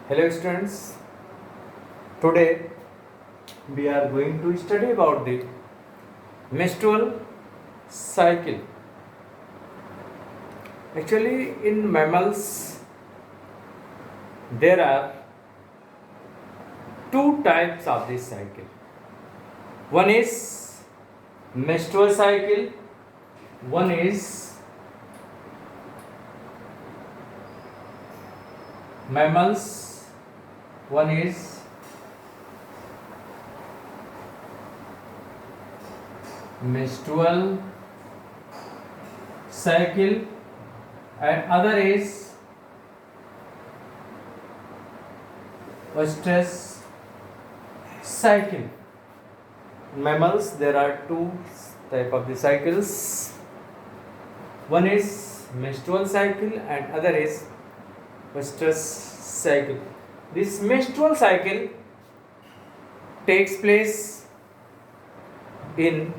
Hello students, today we are going to study about the menstrual cycle. Actually in mammals there are two types of this cycle. One is menstrual cycle, one is mammals, one is menstrual cycle and other is stress cycle. In mammals there are two type of the cycles. One is menstrual cycle and other is stress cycle. This menstrual cycle takes place in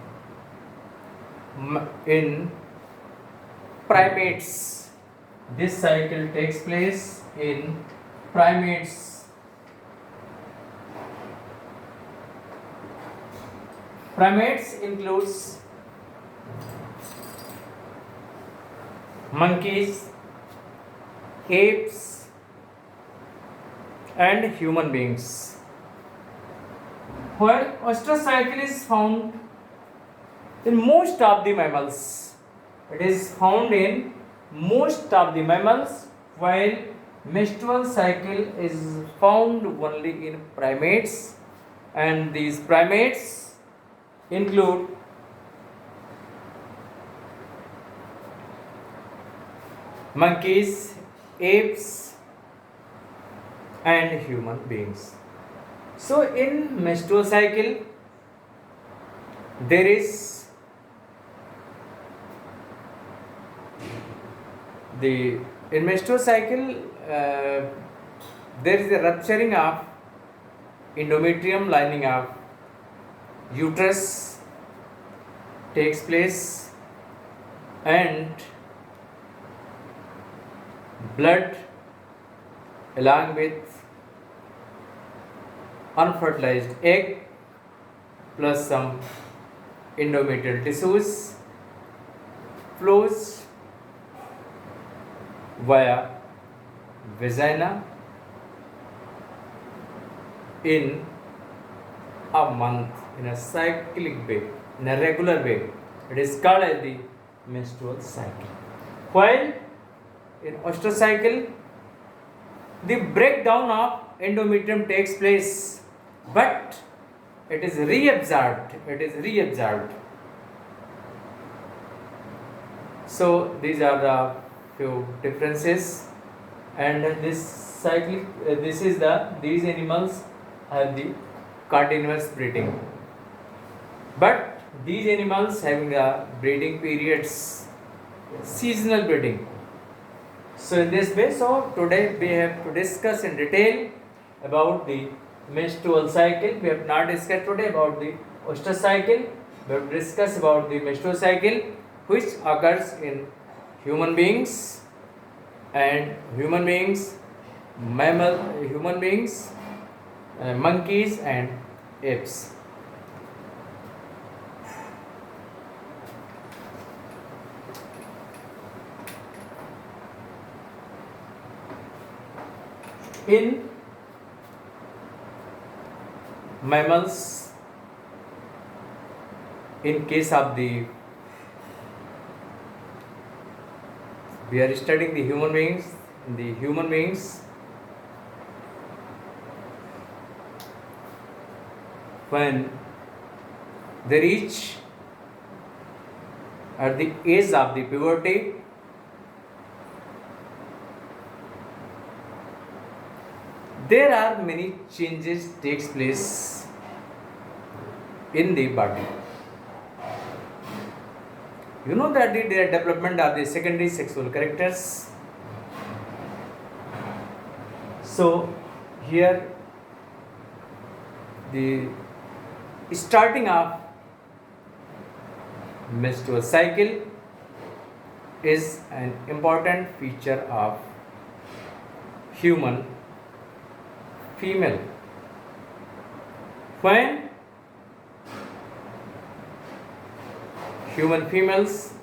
primates. This cycle takes place in primates. Primates includes monkeys, apes and human beings. While oestrus cycle is found in most of the mammals, it is found in most of the mammals, while menstrual cycle is found only in primates, and these primates include monkeys, apes and human beings. So in menstrual cycle there is in menstrual cycle there is a rupturing of endometrium lining of uterus takes place and blood along with unfertilized egg plus some endometrial tissues flows via vagina in a month, in a cyclic way, in a regular way. It is called as the menstrual cycle. While in oestrus cycle, the breakdown of endometrium takes place, but it is reabsorbed. So these are the few differences, and this cyclic these animals have the continuous breeding, but these animals having the breeding periods, seasonal breeding. So in this way, so today we have to discuss in detail about the menstrual cycle. We have not discussed today about the oestrus cycle. We have discussed about the menstrual cycle, which occurs in human beings, monkeys and apes. In mammals, in case of we are studying the human beings. In the human beings, when they reach at the age of the puberty, there are many changes takes place in the body. You know that the development of the secondary sexual characters. So here the starting of menstrual cycle is an important feature of human female. When human females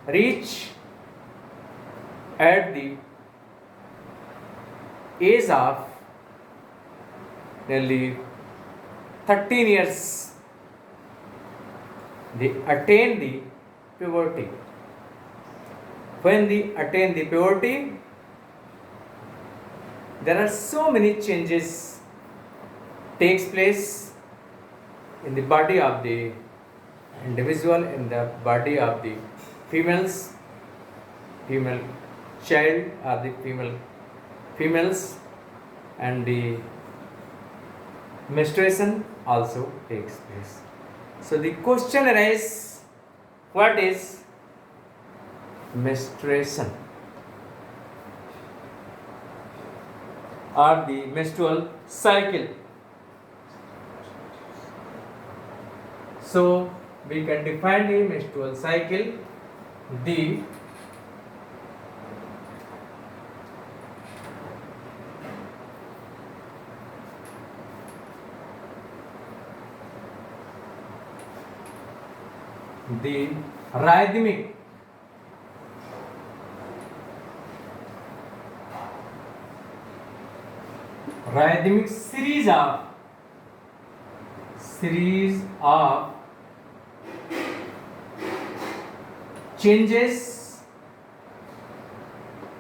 reach at the age of nearly 13 years, they attain the puberty. When they attain the puberty, there are so many changes takes place in the body of the individual, in the body of the females, female child or the females, and the menstruation also takes place. So the question arises, what is menstruation or the menstrual cycle? So we can define the menstrual cycle. The rhythmic series of changes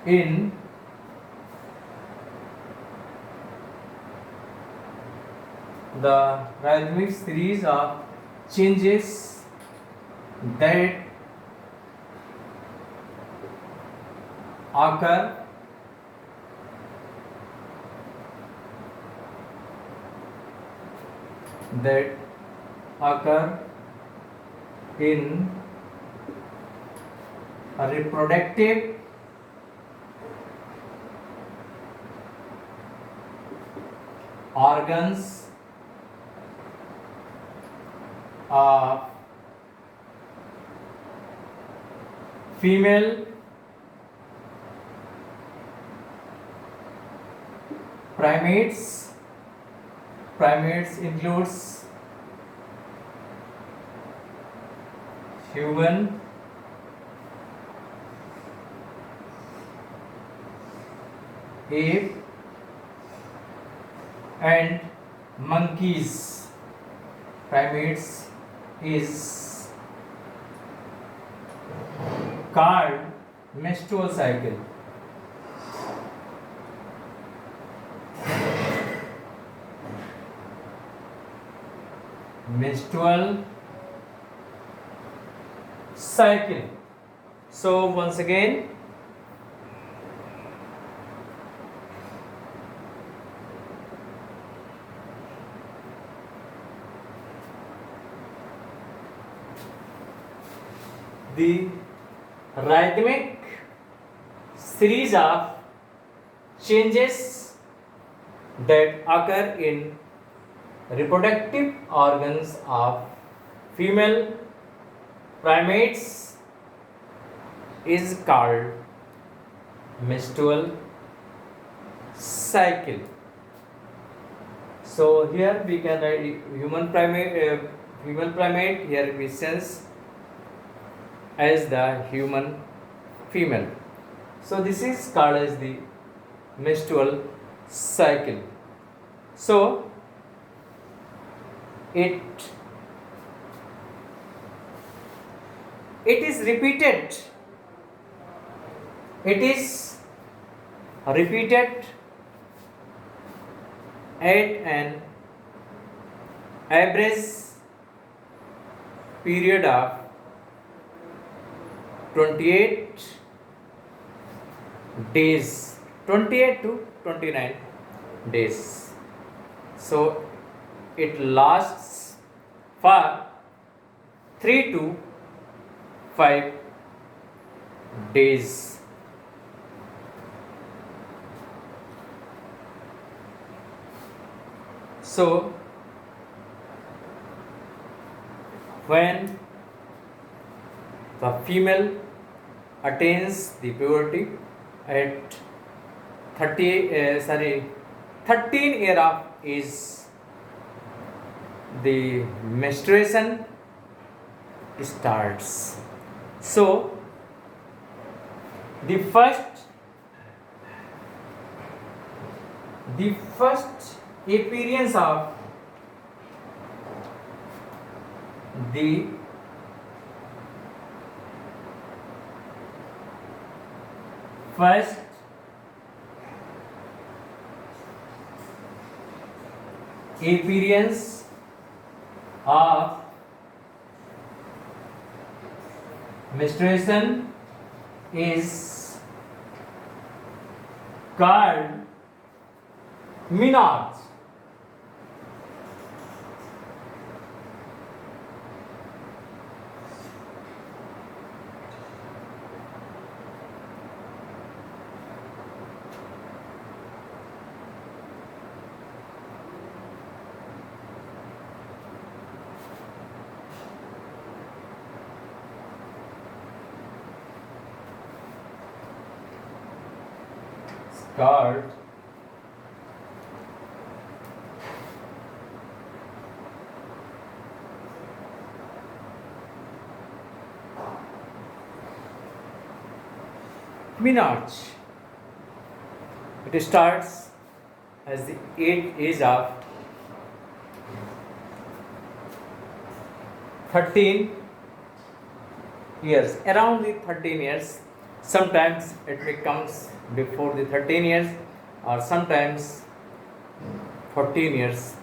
in the rhythmic series of changes that occur in reproductive organs of female primates. Primates includes human, ape, and monkeys. Primates is called menstrual cycle. Menstrual cycle. So once again, the rhythmic series of changes that occur in reproductive organs of female primates is called menstrual cycle. So here we can write human primate, female primate. Here we sense as the human female. So this is called as the menstrual cycle. So it is repeated. It is repeated at an average period of 28 days, 28 to 29 days. So it lasts for 3 to 5 days. So when the female attains the puberty at 13 year of age, the menstruation starts. So the first appearance of the first appearance of menstruation is called menarche. Called menarche. It starts as the age of 13 years, around the 13 years. Sometimes it becomes before the 13 years, or sometimes 14 years.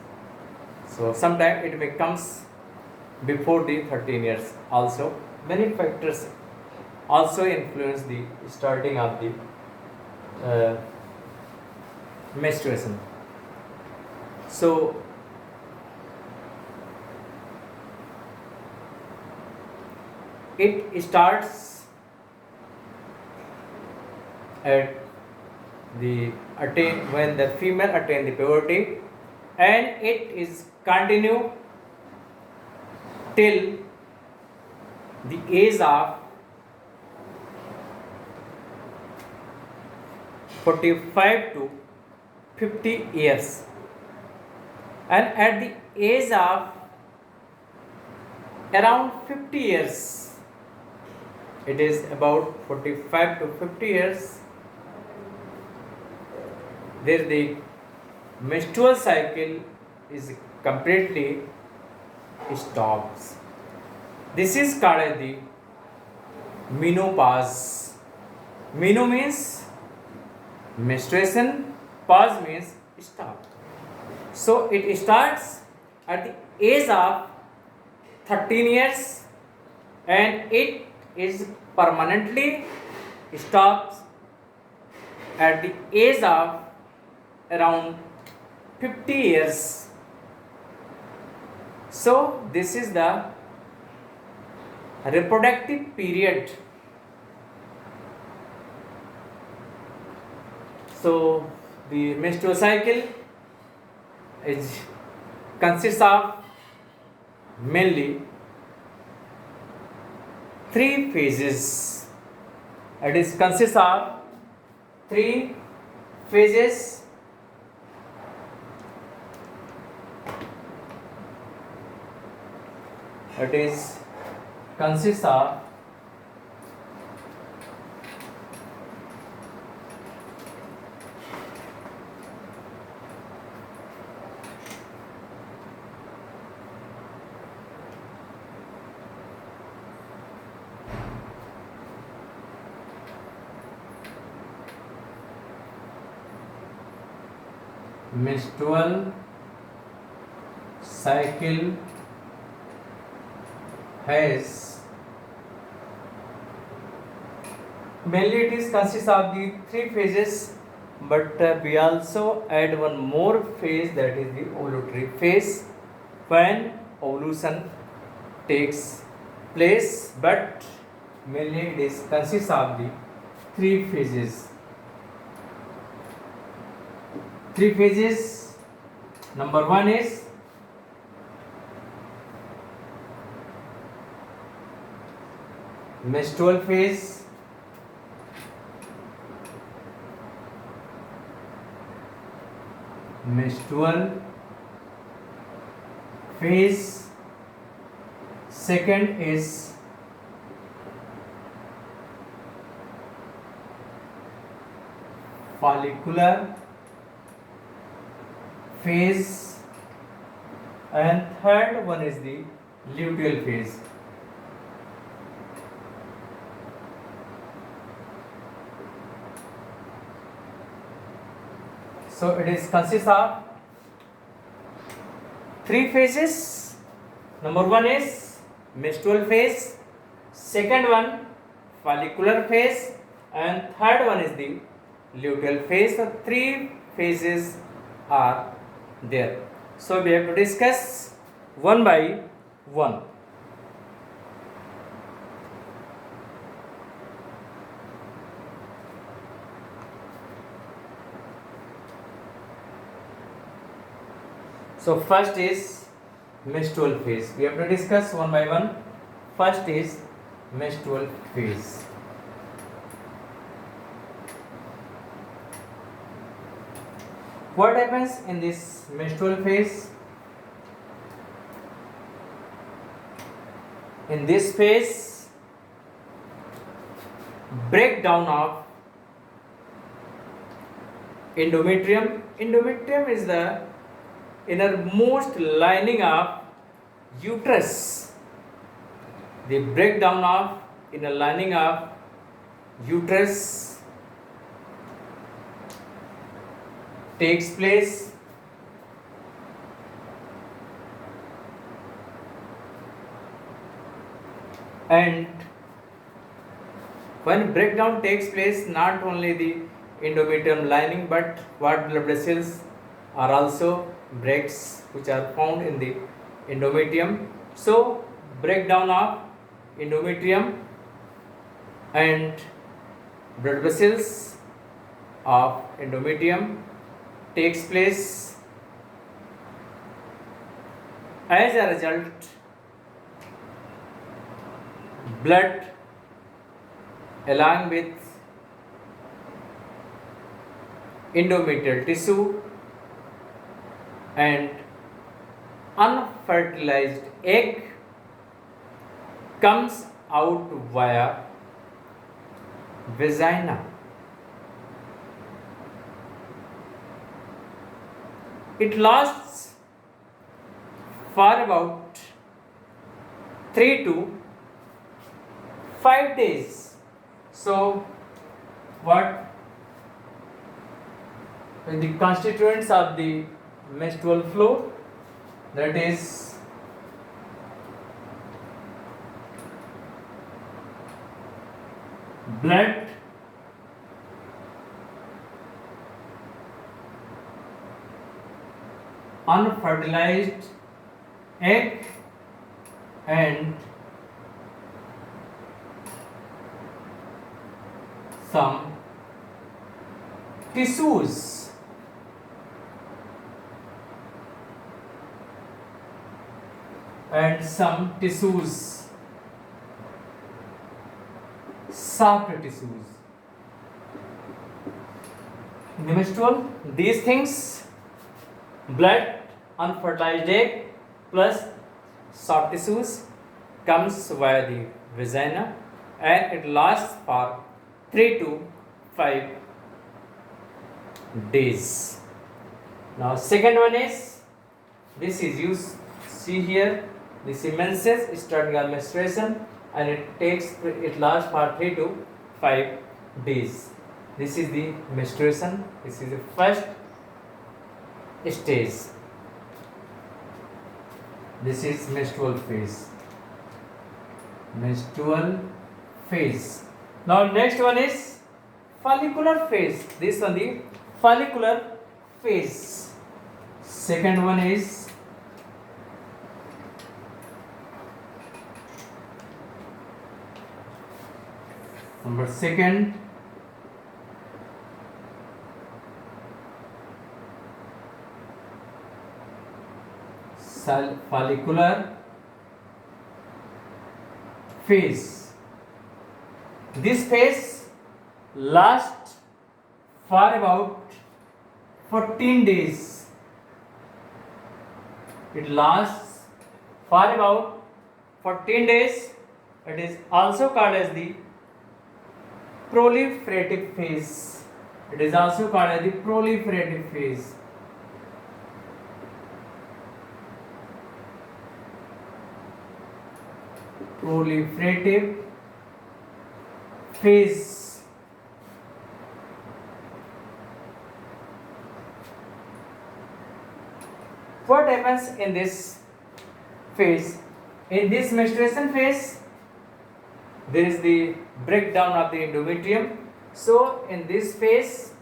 So sometimes it becomes before the 13 years also. Many factors also influence the starting of the menstruation. So it starts at the when the female attain the puberty, and it is continue till the age of 45 to 50 years, and at the age of around 50 years, it is about 45 to 50 years, there the menstrual cycle is completely stops. This is called as the menopause. Meno means menstruation, pause means stop. So it starts at the age of 13 years, and it is permanently stops at the age of around 50 years. So this is the reproductive period. So the menstrual cycle is consists of mainly 3 phases. It is consists of 3 phases. It is consists of menstrual cycle has mainly it is consists of the 3 phases, but we also add one more phase, that is the ovulatory phase, when ovulation takes place, but mainly it is consists of the 3 phases. 3 phases. Number 1 is menstrual phase. menstrual phase. Second is follicular phase, and third one is the luteal phase. So it is consists of three phases. Number one is menstrual phase, second one follicular phase, and third one is the luteal phase. So three phases are there. So we have to discuss one by one. So first is menstrual phase. We have to discuss one by one. First is menstrual phase. What happens in this menstrual phase? In this phase, breakdown of endometrium. Endometrium is the innermost lining of uterus. The breakdown of inner lining of uterus takes place and when breakdown takes place, not only the endometrium lining but what blood vessels are also breaks which are found in the endometrium. So breakdown of endometrium and blood vessels of endometrium takes place. As a result, blood along with endometrial tissue and unfertilized egg comes out via vagina. It lasts for about 3 to 5 days. So, what the constituents of the menstrual flow, that is blood, unfertilized egg, and some tissues. Soft tissues. In the menstrual, these things, blood, unfertilized egg plus soft tissues, comes via the vagina and it lasts for 3 to 5 days. Now second one is, this is used, see here, this is menses starting on menstruation and it lasts for 3 to 5 days. This is the menstruation. This is the first stage. This is menstrual phase. Now next one is follicular phase. This one the follicular phase. Second one is number second. Follicular phase. This phase lasts for about 14 days. It lasts for about 14 days. It is also called as the proliferative phase. It is also called as the proliferative phase. Proliferative phase. What happens in this phase? In this menstruation phase, there is the breakdown of the endometrium. So in this phase,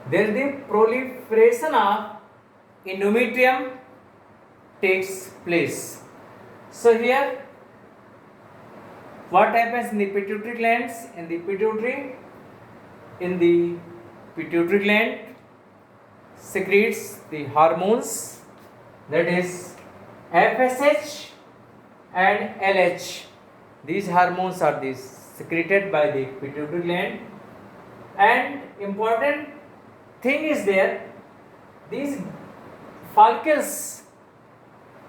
there is the proliferation of endometrium takes place. So here, what happens in the pituitary glands? In the pituitary gland secretes the hormones, that is FSH and LH. These hormones are secreted by the pituitary gland, and important thing is there, these follicles,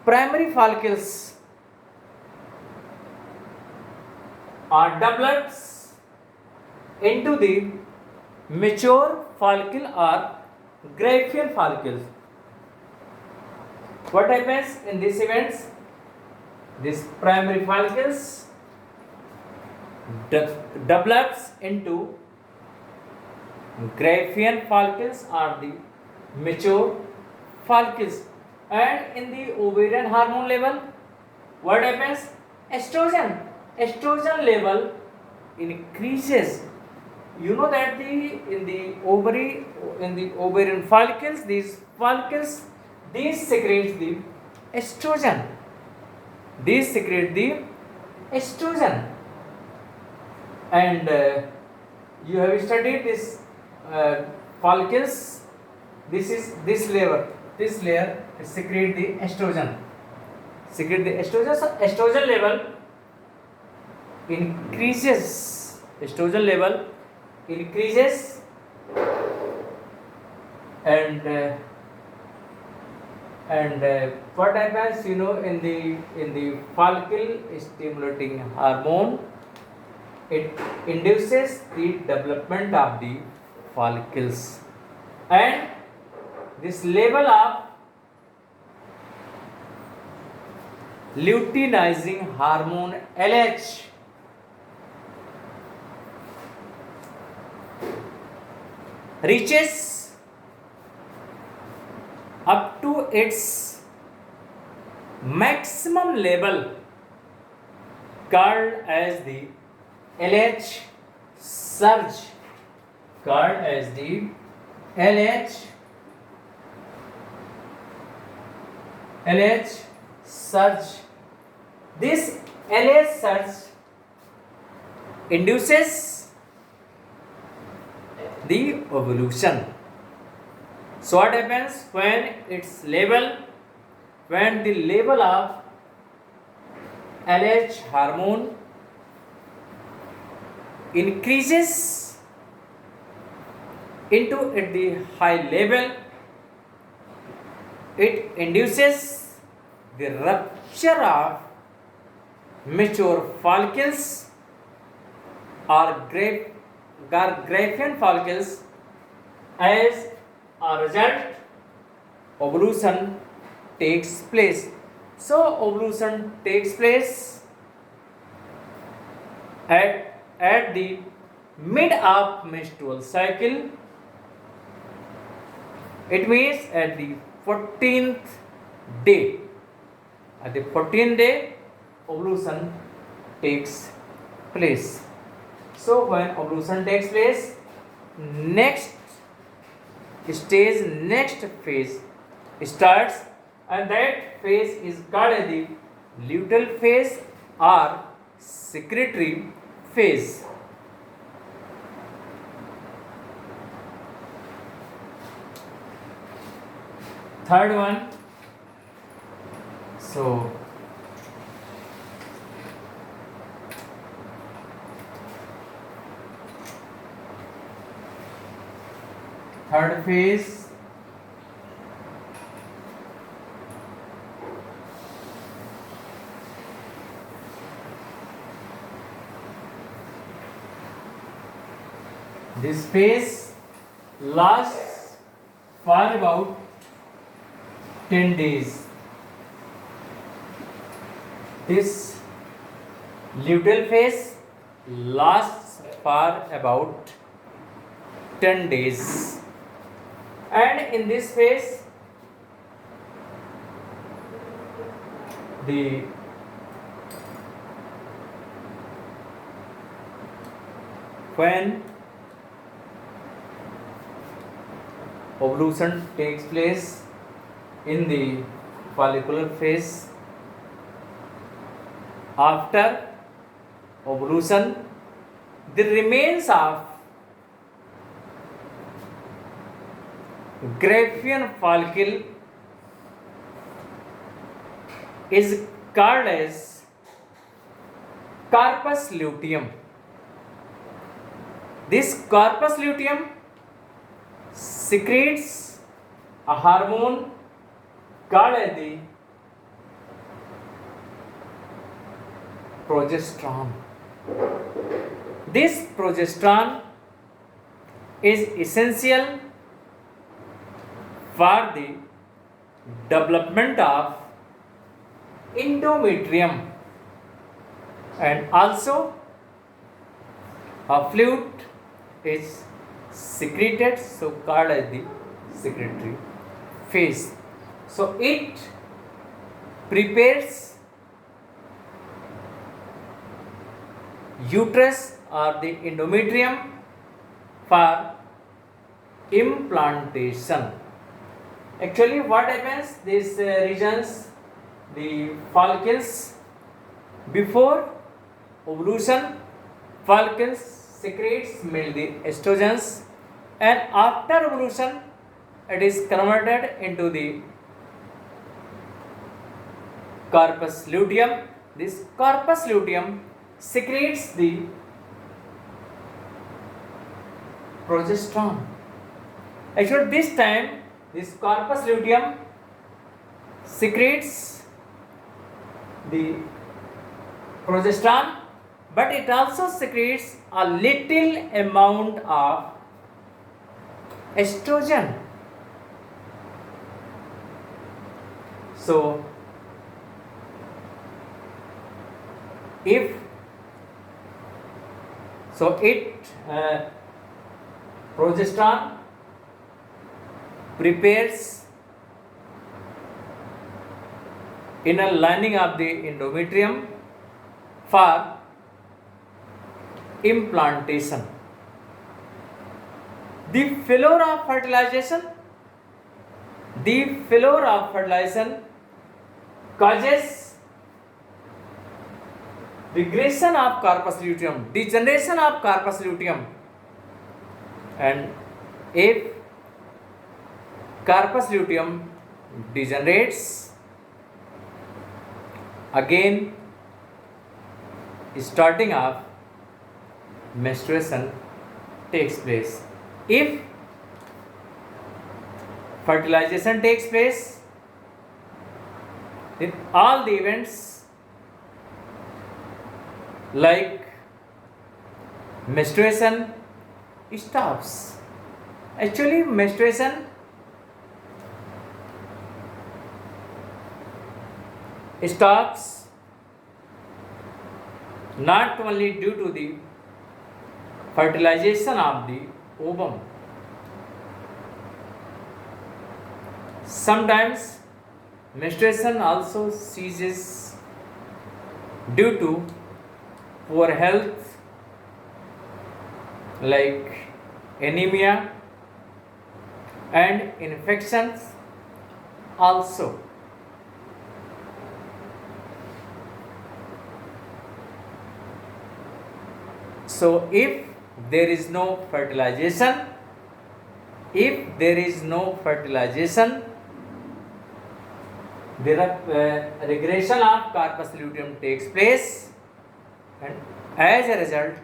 primary follicles, are developed into the mature follicle or Graafian follicles. What happens in these events? These primary follicles develops into Graafian follicles or the mature follicles. And in the ovarian hormone level, what happens? Estrogen level increases. You know that in the ovarian follicles, these secrete the estrogen. These secrete the estrogen, and you have studied this follicles. This layer secrete the estrogen. So estrogen level increases. And what happens, in the follicle stimulating hormone, it induces the development of the follicles, and this level of luteinizing hormone LH reaches up to its maximum level, called as the LH surge. LH surge. This LH surge induces the ovulation. So what happens when the level of LH hormone increases into at the high level, it induces the rupture of mature follicles or Graafian follicles. As a result, ovulation takes place. So ovulation takes place at the mid of menstrual cycle. It means at the 14th day. At the 14th day, ovulation takes place. So when ovulation takes place, next phase starts, and that phase is called as the luteal phase or secretory phase. Third one, so third phase This phase lasts for about 10 days. This luteal phase lasts for about 10 days, and in this phase the when ovulation takes place in the follicular phase, after ovulation the remains of Graafian follicle is called as corpus luteum. This corpus luteum secretes a hormone called as the progesterone. This progesterone is essential for the development of endometrium, and also a fluid is secreted, so called as the secretory phase. So it prepares uterus or the endometrium for implantation. Actually what happens, these regions, the follicles, before ovulation follicles secretes mainly the estrogens, and after ovulation it is converted into the corpus luteum. This corpus luteum secretes the progesterone. Actually this time this corpus luteum secretes the progesterone, but it also secretes a little amount of estrogen. So it progesterone prepares inner lining of the endometrium for implantation. The failure of fertilization causes regression of corpus luteum, degeneration of corpus luteum, and if corpus luteum degenerates, again starting of menstruation takes place. If fertilization takes place, then all the events like menstruation stops. Actually menstruation stops not only due to the fertilization of the ovum. Sometimes menstruation also ceases due to poor health like anemia and infections also. So if there is no fertilization, there are regression of corpus luteum takes place, and as a result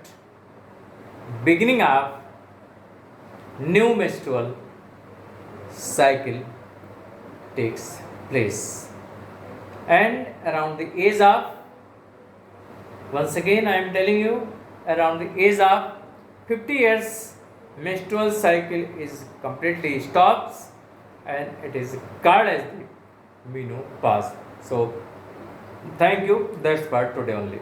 beginning of new menstrual cycle takes place, and around the age of, once again I am telling you, around the age of 50 years menstrual cycle is completely stops and it is called as the menopause. So thank you. That's for today only.